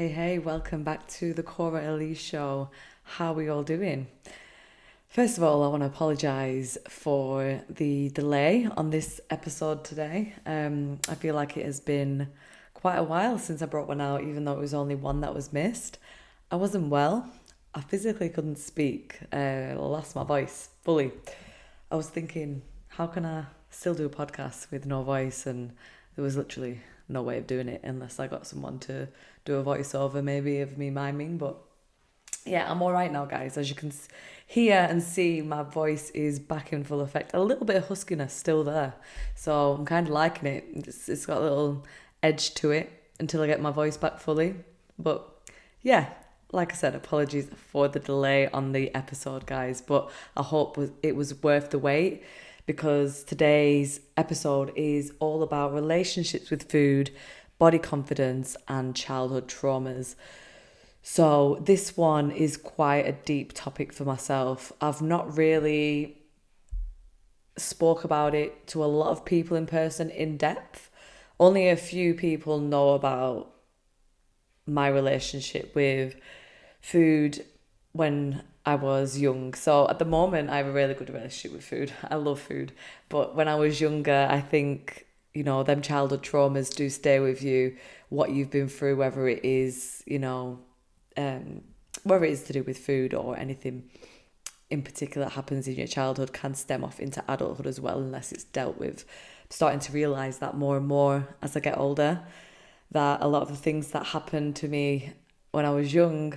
Hey, welcome back to the Cora Elise Show. How are we all doing? First of all, I want to apologise for the delay on this episode today. I feel like it has been quite a while since I brought one out, even though it was only one that was missed. I wasn't well. I physically couldn't speak. I lost my voice fully. I was thinking, how can I still do a podcast with no voice? And there was literally no way of doing it unless I got someone to do a voiceover maybe of me miming. But yeah, I'm all right now, guys. As you can hear and see, my voice is back in full effect. A little bit of huskiness still there. So I'm kind of liking it. It's got a little edge to it until I get my voice back fully. But yeah, like I said, apologies for the delay on the episode, guys. But I hope it was worth the wait, because today's episode is all about relationships with food, body confidence, and childhood traumas. So this one is quite a deep topic for myself. I've not really spoke about it to a lot of people in person in depth. Only a few people know about my relationship with food when I was young. So at the moment, I have a really good relationship with food. I love food. But when I was younger, I think, them childhood traumas do stay with you, what you've been through, whether it is, whether it is to do with food or anything in particular that happens in your childhood can stem off into adulthood as well, unless it's dealt with. I'm starting to realise that more and more as I get older, that a lot of the things that happened to me when I was young,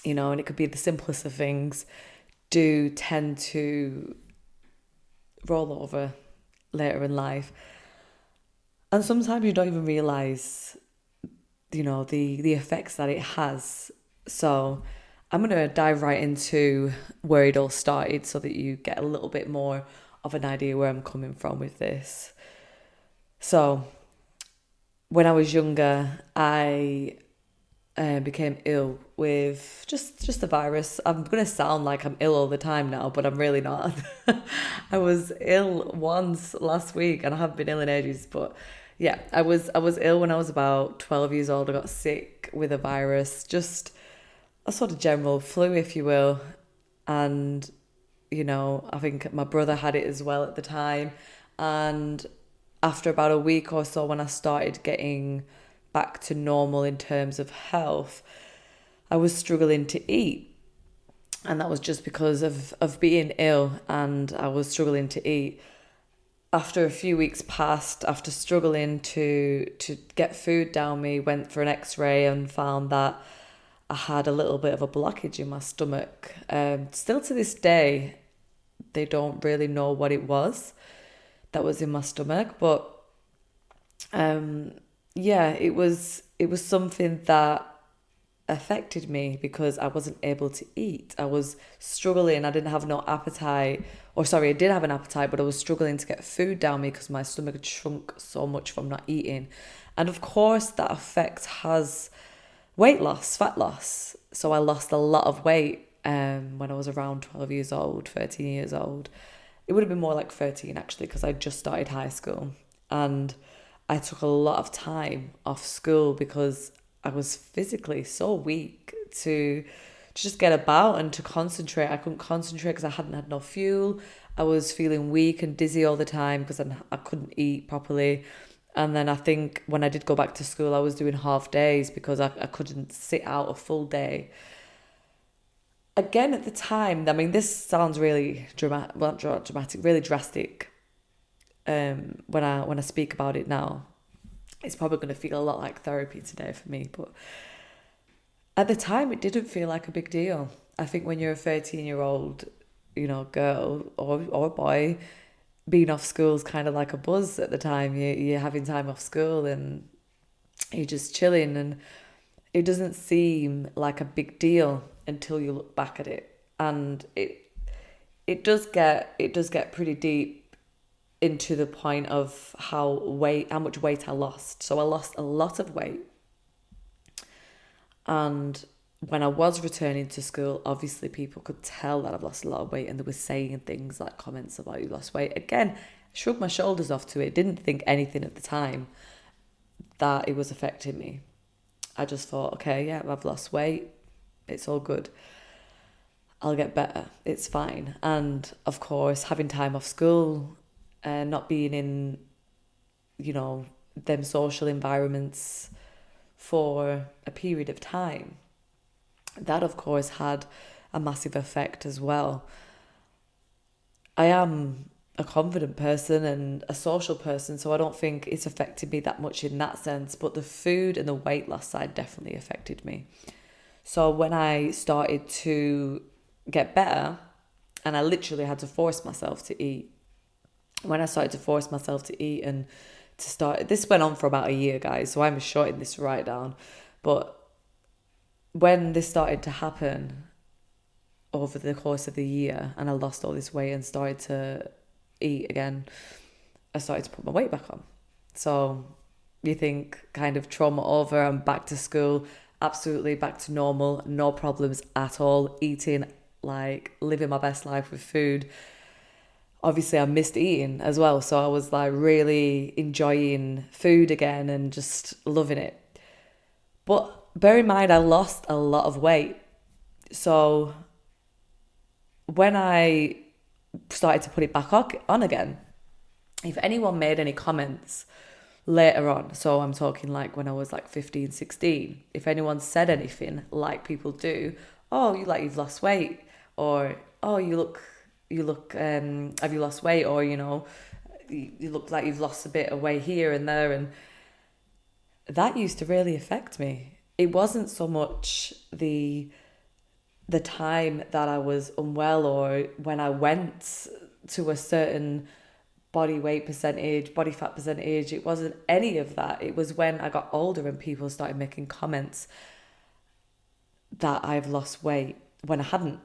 and it could be the simplest of things, do tend to roll over later in life. And sometimes you don't even realise, the effects that it has. So I'm going to dive right into where it all started so that you get a little bit more of an idea where I'm coming from with this. So when I was younger, I became ill with just a virus. I'm going to sound like I'm ill all the time now, but I'm really not. I was ill once last week and I haven't been ill in ages, but yeah, I was ill when I was about 12 years old. I got sick with a virus, just a sort of general flu, if you will. And, I think my brother had it as well at the time. And after about a week or so, when I started getting back to normal in terms of health, I was struggling to eat. And that was just because of being ill, and I was struggling to eat. After a few weeks passed, after struggling to get food down me, went for an x-ray and found that I had a little bit of a blockage in my stomach. Still to this day, they don't really know what it was that was in my stomach, but it was something that affected me because I wasn't able to eat. I was struggling. I didn't have no appetite. I did have an appetite, but I was struggling to get food down me because my stomach had shrunk so much from not eating. And of course, that effect has weight loss, fat loss. So I lost a lot of weight when I was around 12 years old, 13 years old. It would have been more like 13 actually, because I just started high school. And I took a lot of time off school because I was physically so weak to just get about and to concentrate. I couldn't concentrate because I hadn't had no fuel. I was feeling weak and dizzy all the time because I couldn't eat properly. And then I think when I did go back to school, I was doing half days because I couldn't sit out a full day. Again, at the time, I mean, this sounds really dramatic, well, not dramatic, really drastic when I speak about it now. It's probably going to feel a lot like therapy today for me, but at the time, it didn't feel like a big deal. I think when you're a 13-year-old, girl or boy, being off school is kind of like a buzz at the time. You're having time off school and you're just chilling, and it doesn't seem like a big deal until you look back at it. And it does get pretty deep into the point of how much weight I lost. So I lost a lot of weight. And when I was returning to school, obviously people could tell that I've lost a lot of weight, and they were saying things like comments about you lost weight. Again, shrugged my shoulders off to it. Didn't think anything at the time that it was affecting me. I just thought, okay, yeah, I've lost weight. It's all good. I'll get better. It's fine. And of course, having time off school, not being in, them social environments for a period of time, that of course had a massive effect as well. I am a confident person and a social person, so I don't think it's affected me that much in that sense, but the food and the weight loss side definitely affected me. So when I started to get better, and I literally had to force myself to eat, when I started to force myself to eat and to start, this went on for about a year, guys, so I'm shorting this right down, but when this started to happen over the course of the year and I lost all this weight and started to eat again, I started to put my weight back on. So you think kind of trauma over, I'm back to school, absolutely back to normal, no problems at all, eating, like living my best life with food. Obviously I missed eating as well, so I was like really enjoying food again and just loving it. But bear in mind, I lost a lot of weight. So when I started to put it back on again, if anyone made any comments later on, so I'm talking like when I was like 15, 16, if anyone said anything like people do, oh, you've lost weight, or oh, you look, have you lost weight, or you look like you've lost a bit of weight here and there, and that used to really affect me. It wasn't so much the time that I was unwell or when I went to a certain body weight percentage, body fat percentage. It wasn't any of that. It was when I got older and people started making comments that I've lost weight when I hadn't.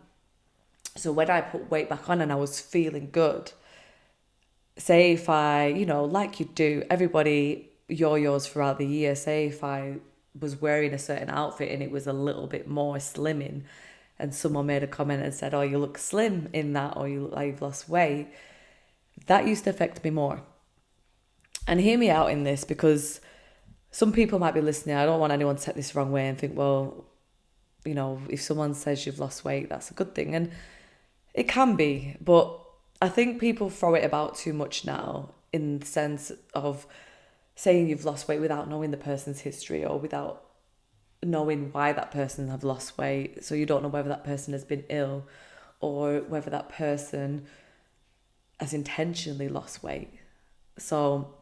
So when I put weight back on and I was feeling good, say if I, like you do, everybody yo-yos throughout the year, say if I was wearing a certain outfit and it was a little bit more slimming, and someone made a comment and said, oh, you look slim in that, or you look like you've lost weight, that used to affect me more. And hear me out in this, because some people might be listening. I don't want anyone to take this the wrong way and think, well, if someone says you've lost weight, that's a good thing. And it can be, but I think people throw it about too much now, in the sense of saying you've lost weight without knowing the person's history or without knowing why that person have lost weight. So you don't know whether that person has been ill or whether that person has intentionally lost weight. So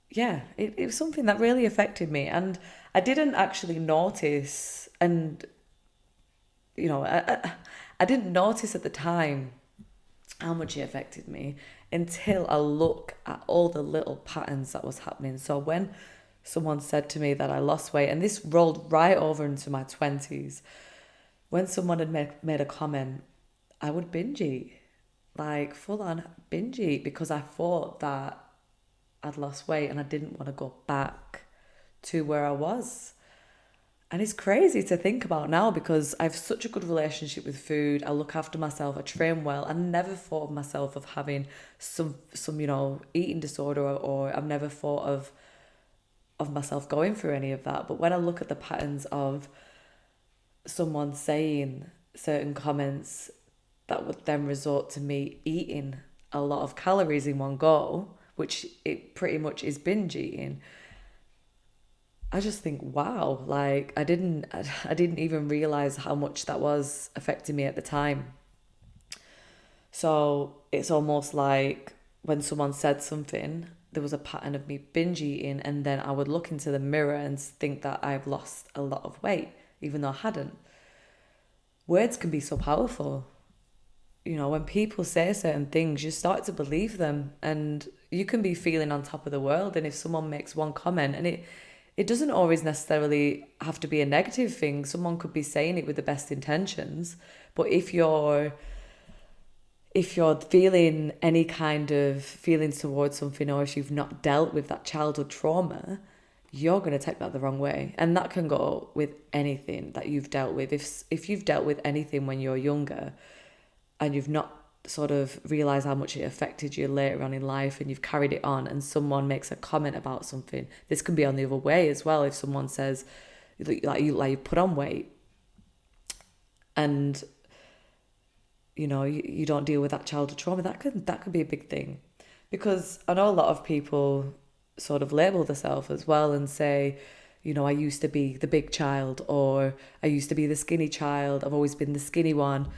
yeah, it was something that really affected me, and I didn't actually notice, and I didn't notice at the time how much it affected me until I look at all the little patterns that was happening. So when someone said to me that I lost weight, and this rolled right over into my 20s, when someone had made a comment, I would binge eat, like full on binge eat, because I thought that I'd lost weight and I didn't want to go back to where I was. And it's crazy to think about now, because I have such a good relationship with food. I look after myself. I train well. I never thought of myself of having some eating disorder, or I've never thought of myself going through any of that. But when I look at the patterns of someone saying certain comments that would then result to me eating a lot of calories in one go, which it pretty much is binge eating, I just think, wow, like I didn't even realize how much that was affecting me at the time. So it's almost like when someone said something, there was a pattern of me binge eating, and then I would look into the mirror and think that I've lost a lot of weight, even though I hadn't. Words can be so powerful. When people say certain things, you start to believe them, and you can be feeling on top of the world. And if someone makes one comment, and it doesn't always necessarily have to be a negative thing. Someone could be saying it with the best intentions. But if you're feeling any kind of feelings towards something, or if you've not dealt with that childhood trauma, you're going to take that the wrong way. And that can go with anything that you've dealt with. If you've dealt with anything when you're younger and you've not sort of realize how much it affected you later on in life, and you've carried it on, and someone makes a comment about something. This can be on the other way as well. If someone says you put on weight, and you don't deal with that childhood trauma, that could be a big thing. Because I know a lot of people sort of label themselves as well and say, I used to be the big child, or I used to be the skinny child, I've always been the skinny one.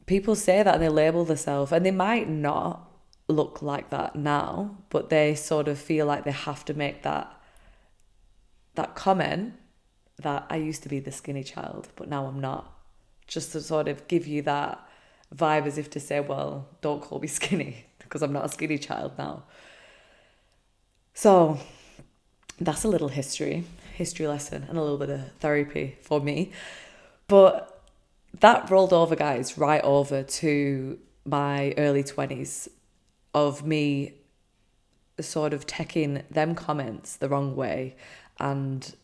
People say that and they label themselves, and they might not look like that now, but they sort of feel like they have to make that comment that I used to be the skinny child, but now I'm not. Just to sort of give you that vibe, as if to say, well, don't call me skinny because I'm not a skinny child now. So that's a little history lesson and a little bit of therapy for me. But that rolled over, guys, right over to my early 20s of me sort of taking them comments the wrong way and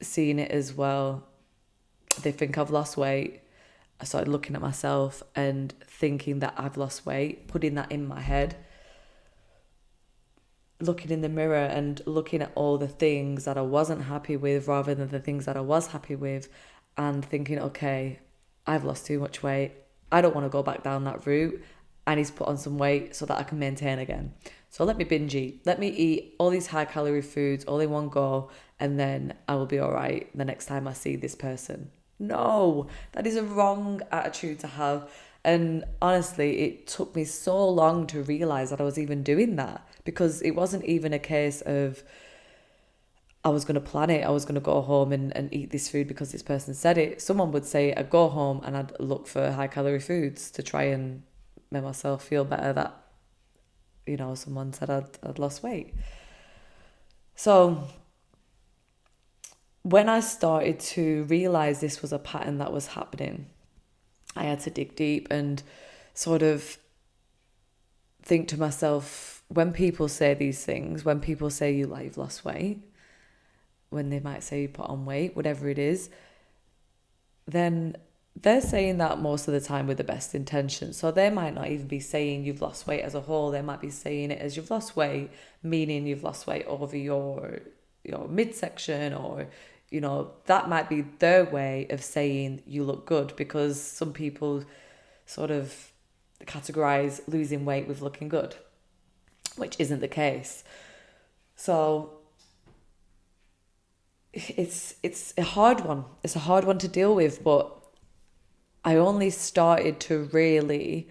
seeing it as, well, they think I've lost weight. I started looking at myself and thinking that I've lost weight, putting that in my head, looking in the mirror and looking at all the things that I wasn't happy with rather than the things that I was happy with, and thinking, okay, I've lost too much weight. I don't want to go back down that route. I need to put on some weight so that I can maintain again. So let me binge eat. Let me eat all these high calorie foods all in one go, and then I will be all right the next time I see this person. No, that is a wrong attitude to have. And honestly, it took me so long to realize that I was even doing that, because it wasn't even a case of I was going to plan it. I was going to go home and eat this food because this person said it. Someone would say I'd go home and I'd look for high calorie foods to try and make myself feel better that, someone said I'd lost weight. So when I started to realize this was a pattern that was happening, I had to dig deep and sort of think to myself, when people say these things, when people say you've lost weight, when they might say you put on weight, whatever it is, then they're saying that most of the time with the best intentions. So they might not even be saying you've lost weight as a whole. They might be saying it as you've lost weight, meaning you've lost weight over your midsection, or, that might be their way of saying you look good, because some people sort of categorize losing weight with looking good, which isn't the case. So it's a hard one. It's a hard one to deal with, but I only started to really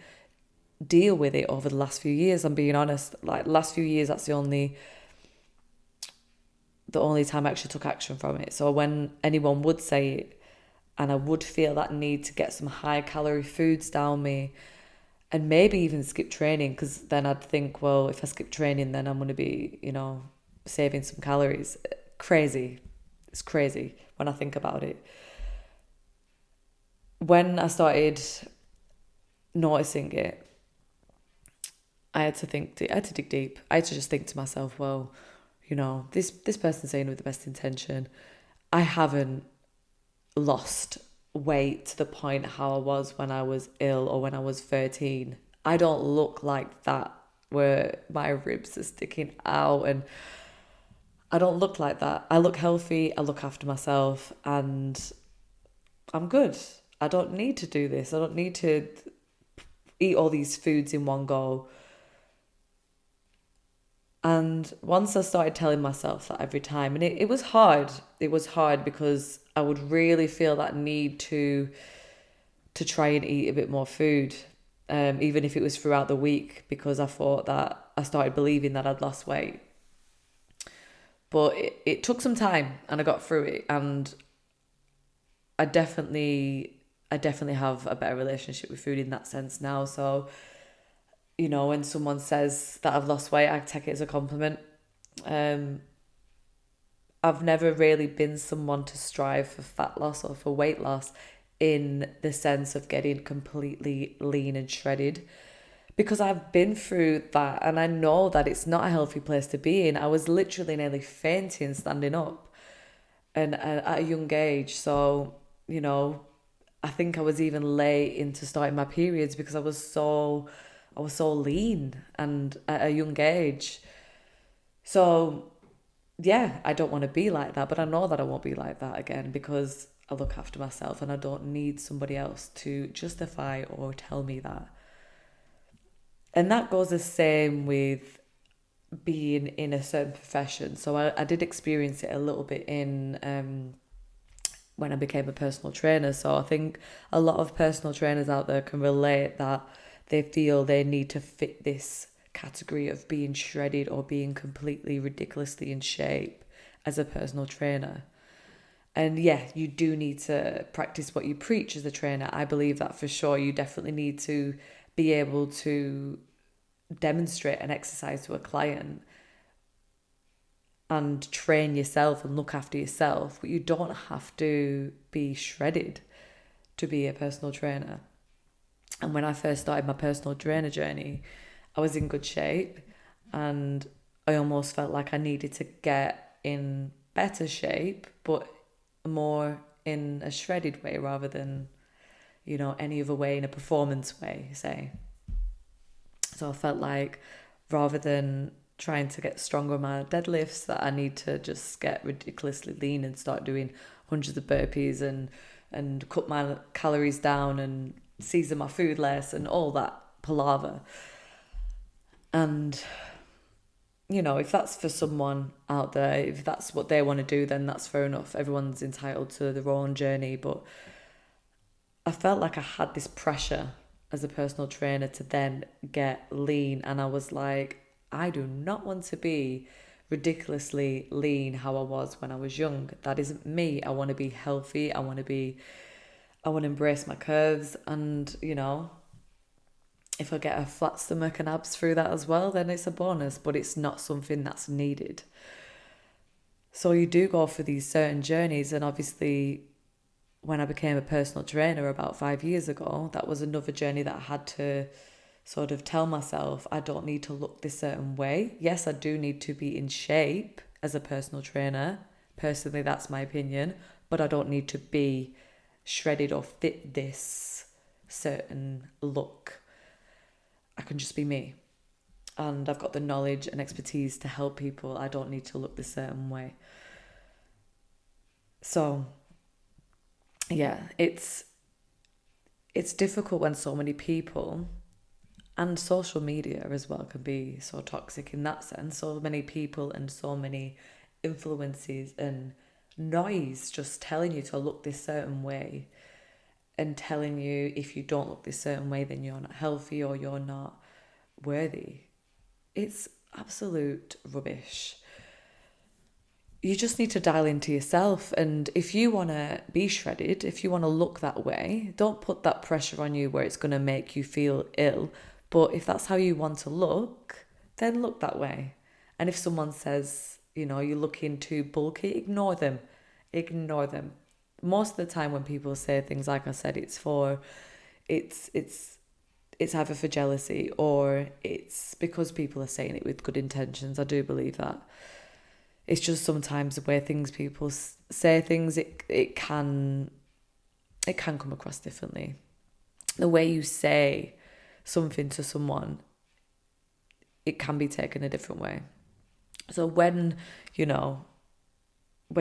deal with it over the last few years. I'm being honest. Like, last few years, that's the only time I actually took action from it. So when anyone would say it, and I would feel that need to get some high calorie foods down me, and maybe even skip training, because then I'd think, well, if I skip training, then I'm going to be, saving some calories. Crazy. It's crazy when I think about it. When I started noticing it, I had to dig deep. I had to just think to myself, well, this person's saying with the best intention. I haven't lost weight to the point how I was when I was ill or when I was 13. I don't look like that, where my ribs are sticking out, and I don't look like that. I look healthy, I look after myself, and I'm good. I don't need to do this. I don't need to eat all these foods in one go. And once I started telling myself that every time, and it was hard. It was hard because I would really feel that need to try and eat a bit more food, even if it was throughout the week, because I thought that I started believing that I'd lost weight. But it took some time, and I got through it, and I definitely have a better relationship with food in that sense now. So, when someone says that I've lost weight, I take it as a compliment. I've never really been someone to strive for fat loss or for weight loss in the sense of getting completely lean and shredded, because I've been through that, and I know that it's not a healthy place to be in. I was literally nearly fainting standing up, and at a young age. So, I think I was even late into starting my periods because I was so lean and at a young age. So yeah, I don't want to be like that, but I know that I won't be like that again because I look after myself and I don't need somebody else to justify or tell me that. And that goes the same with being in a certain profession. So I did experience it a little bit in when I became a personal trainer. So I think a lot of personal trainers out there can relate that they feel they need to fit this category of being shredded or being completely ridiculously in shape as a personal trainer. And yeah, you do need to practice what you preach as a trainer. I believe that for sure. You definitely need to be able to demonstrate an exercise to a client and train yourself and look after yourself, but you don't have to be shredded to be a personal trainer. And when I first started my personal trainer journey, I was in good shape and I almost felt like I needed to get in better shape, but more in a shredded way rather than, any other way, in a performance way, say. So I felt like rather than trying to get stronger on my deadlifts, that I need to just get ridiculously lean and start doing hundreds of burpees and cut my calories down and season my food less and all that palaver. And if that's for someone out there, if that's what they want to do, then that's fair enough. Everyone's entitled to their own journey. But I felt like I had this pressure as a personal trainer to then get lean. And I was like, I do not want to be ridiculously lean how I was when I was young. That isn't me. I want to be healthy. I want to embrace my curves. And, if I get a flat stomach and abs through that as well, then it's a bonus, but it's not something that's needed. So you do go for these certain journeys. And obviously, when I became a personal trainer about 5 years ago, that was another journey that I had to sort of tell myself, I don't need to look this certain way. Yes, I do need to be in shape as a personal trainer. Personally, that's my opinion. But I don't need to be shredded or fit this certain look. I can just be me. And I've got the knowledge and expertise to help people. I don't need to look this certain way. So, yeah, it's difficult when so many people, and social media as well can be so toxic in that sense. So many people and so many influences and noise just telling you to look this certain way and telling you if you don't look this certain way, then you're not healthy or you're not worthy. It's absolute rubbish. You just need to dial into yourself. And if you want to be shredded, if you want to look that way, don't put that pressure on you where it's going to make you feel ill. But if that's how you want to look, then look that way. And if someone says, you're looking too bulky, ignore them. Ignore them. Most of the time when people say things, like I said, it's either for jealousy or it's because people are saying it with good intentions. I do believe that. It's just sometimes the way people say things, it can come across differently. The way you say something to someone, it can be taken a different way. So when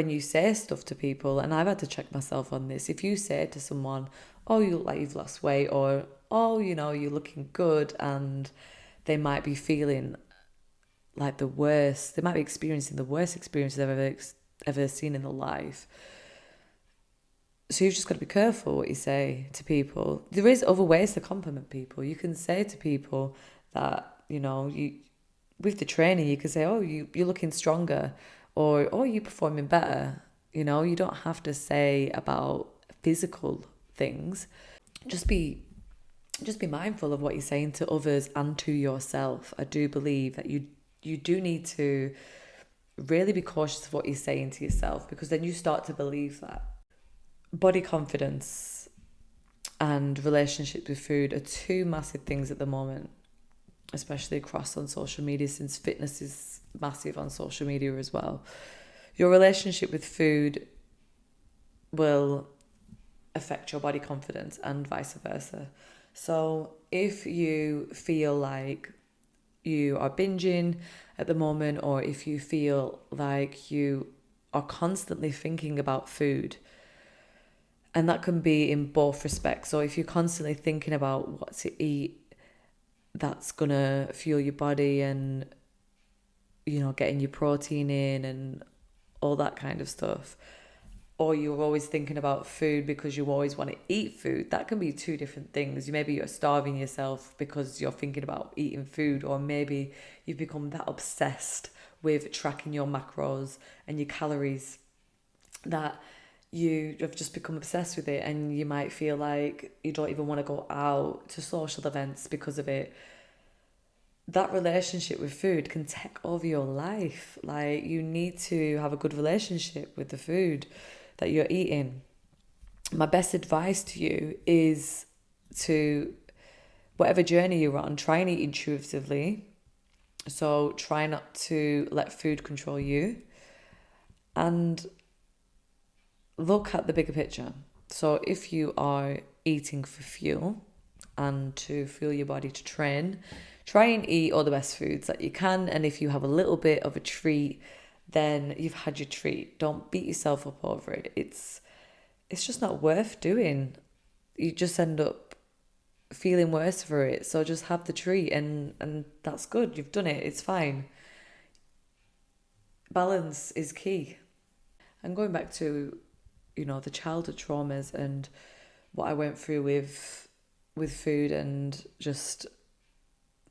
you say stuff to people, and I've had to check myself on this, if you say to someone, oh, you look like you've lost weight, or, oh, you're looking good, and they might be feeling like the worst, they might be experiencing the worst experience they've ever seen in their life. So you've just got to be careful what you say to people. There is other ways to compliment people. You can say to people that, you with the training, you can say, oh, you're looking stronger, or, oh, you're performing better. You don't have to say about physical things. Just be mindful of what you're saying to others and to yourself. I do believe that you do need to really be cautious of what you're saying to yourself, because then you start to believe that. Body confidence and relationships with food are two massive things at the moment, especially across on social media, since fitness is massive on social media as well. Your relationship with food will affect your body confidence and vice versa. So if you feel like you are binging at the moment, or if you feel like you are constantly thinking about food, and that can be in both respects. So if you're constantly thinking about what to eat that's gonna fuel your body and, you know, getting your protein in and all that kind of stuff, or you're always thinking about food because you always want to eat food, that can be two different things. Maybe you're starving yourself because you're thinking about eating food, or maybe you've become that obsessed with tracking your macros and your calories that you have just become obsessed with it, and you might feel like you don't even want to go out to social events because of it. That relationship with food can take over your life. Like, you need to have a good relationship with the food that you're eating. My best advice to you is to, whatever journey you're on, try and eat intuitively. So try not to let food control you, and look at the bigger picture. So if you are eating for fuel and to fuel your body to train, try and eat all the best foods that you can. And if you have a little bit of a treat, then you've had your treat. Don't beat yourself up over it. It's just not worth doing. You just end up feeling worse for it. So just have the treat, and that's good. You've done it. It's fine. Balance is key. And going back to, you know, the childhood traumas and what I went through with food and just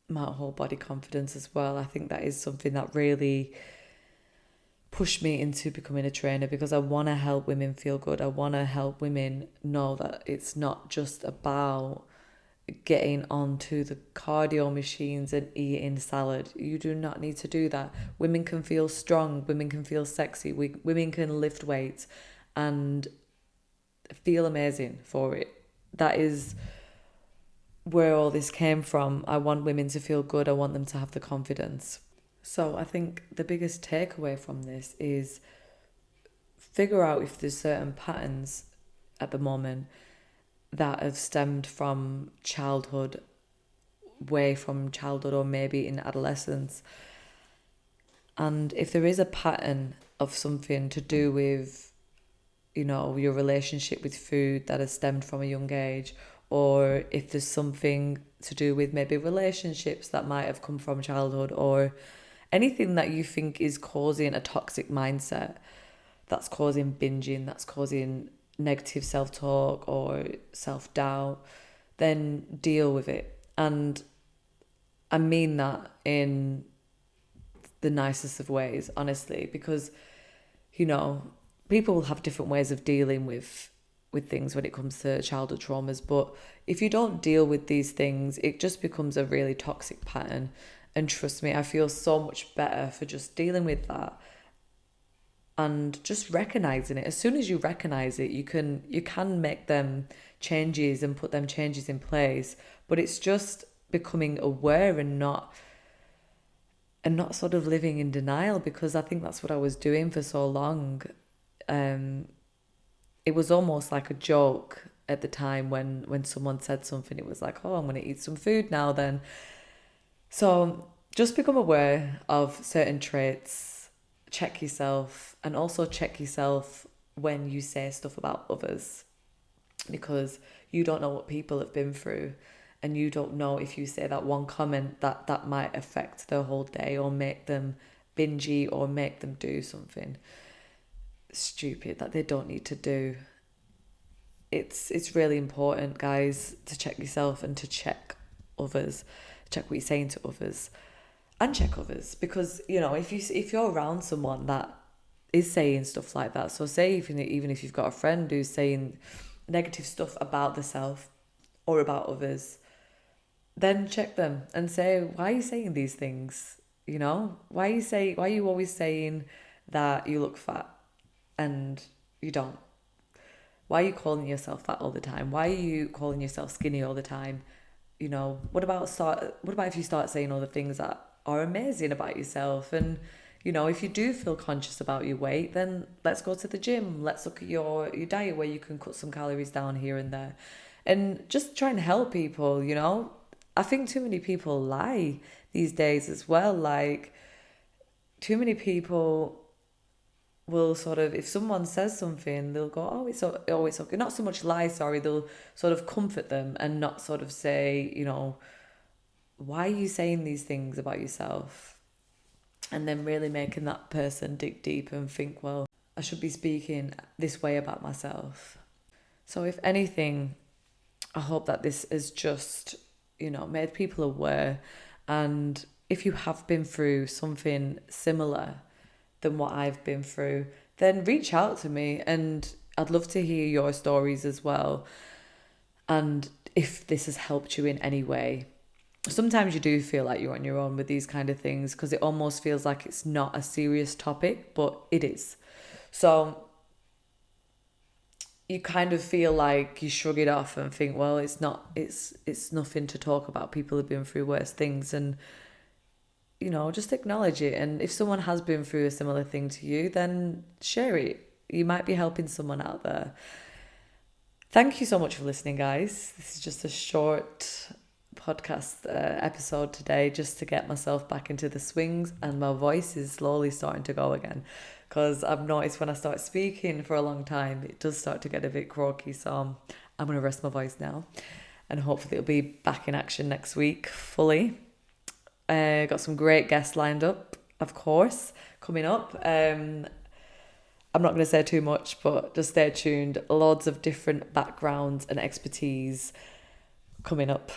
my whole body confidence as well, I think that is something that really pushed me into becoming a trainer, because I want to help women feel good. I want to help women know that it's not just about getting onto the cardio machines and eating salad. You do not need to do that. Women can feel strong, women can feel sexy, women can lift weights and feel amazing for it. That is where all this came from. I want women to feel good. I want them to have the confidence. So I think the biggest takeaway from this is figure out if there's certain patterns at the moment that have stemmed from childhood, way from childhood, or maybe in adolescence. And if there is a pattern of something to do with, you know, your relationship with food that has stemmed from a young age, or if there's something to do with maybe relationships that might have come from childhood, or anything that you think is causing a toxic mindset, that's causing binging, that's causing negative self-talk or self-doubt, then deal with it. And I mean that in the nicest of ways, honestly, because, you know, people will have different ways of dealing with things when it comes to childhood traumas. But if you don't deal with these things, it just becomes a really toxic pattern. And trust me, I feel so much better for just dealing with that and just recognizing it. As soon as you recognize it, you can make them changes and put them changes in place. But it's just becoming aware and not sort of living in denial, because I think that's what I was doing for so long. It was almost like a joke at the time when someone said something. It was like, oh, I'm going to eat some food now then. So just become aware of certain traits, check yourself, and also check yourself when you say stuff about others, because you don't know what people have been through, and you don't know if you say that one comment that might affect their whole day or make them bingy or make them do something stupid that they don't need to do. It's really important, guys, to check yourself and to check others, check what you're saying to others, and check others, because, you know, if you're around someone that is saying stuff like that, so say even if you've got a friend who's saying negative stuff about themselves or about others, then check them and say, why are you saying these things? You know, why are you always saying that you look fat and you don't? Why are you calling yourself fat all the time? Why are you calling yourself skinny all the time? You know, what about if you start saying all the things that are amazing about yourself, and, if you do feel conscious about your weight, then let's go to the gym. Let's look at your diet where you can cut some calories down here and there. And just try and help people, I think too many people lie these days as well. Like, too many people will sort of, if someone says something, they'll go, it's okay. Not so much lie, sorry. They'll sort of comfort them and not sort of say, why are you saying these things about yourself? And then really making that person dig deep and think, well, I should be speaking this way about myself. So if anything, I hope that this has just, made people aware. And if you have been through something similar than what I've been through, then reach out to me, and I'd love to hear your stories as well. And if this has helped you in any way. Sometimes you do feel like you're on your own with these kind of things, because it almost feels like it's not a serious topic, but it is. So you kind of feel like you shrug it off and think, well, it's nothing to talk about. People have been through worse things, and just acknowledge it. And if someone has been through a similar thing to you, then share it. You might be helping someone out there. Thank you so much for listening, guys. This is just a short podcast episode today, just to get myself back into the swings, and my voice is slowly starting to go again, because I've noticed when I start speaking for a long time, it does start to get a bit croaky. So I'm going to rest my voice now, and hopefully it'll be back in action next week fully. Got some great guests lined up, of course, coming up. I'm not going to say too much, but just stay tuned. Loads of different backgrounds and expertise coming up.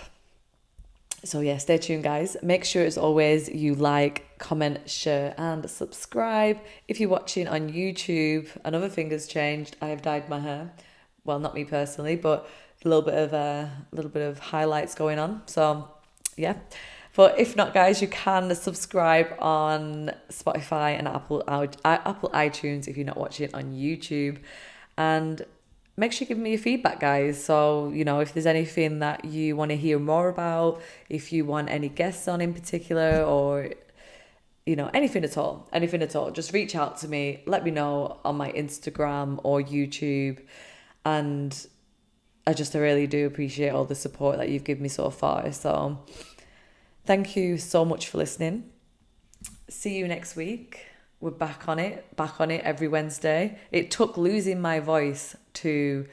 So yeah, stay tuned, guys. Make sure, as always, you like, comment, share, and subscribe. If you're watching on YouTube, another thing has changed. I have dyed my hair. Well, not me personally, but a little bit of highlights going on. So yeah. But if not, guys, you can subscribe on Spotify and Apple iTunes if you're not watching on YouTube. And make sure you give me your feedback, guys. So, if there's anything that you want to hear more about, if you want any guests on in particular, or, anything at all, just reach out to me. Let me know on my Instagram or YouTube. And I really do appreciate all the support that you've given me so far. So thank you so much for listening. See you next week. We're back on it every Wednesday. It took losing my voice to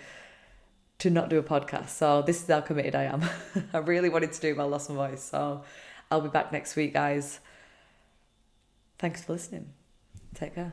not do a podcast. So this is how committed I am. I really wanted to do it, but I lost my voice. So I'll be back next week, guys. Thanks for listening. Take care.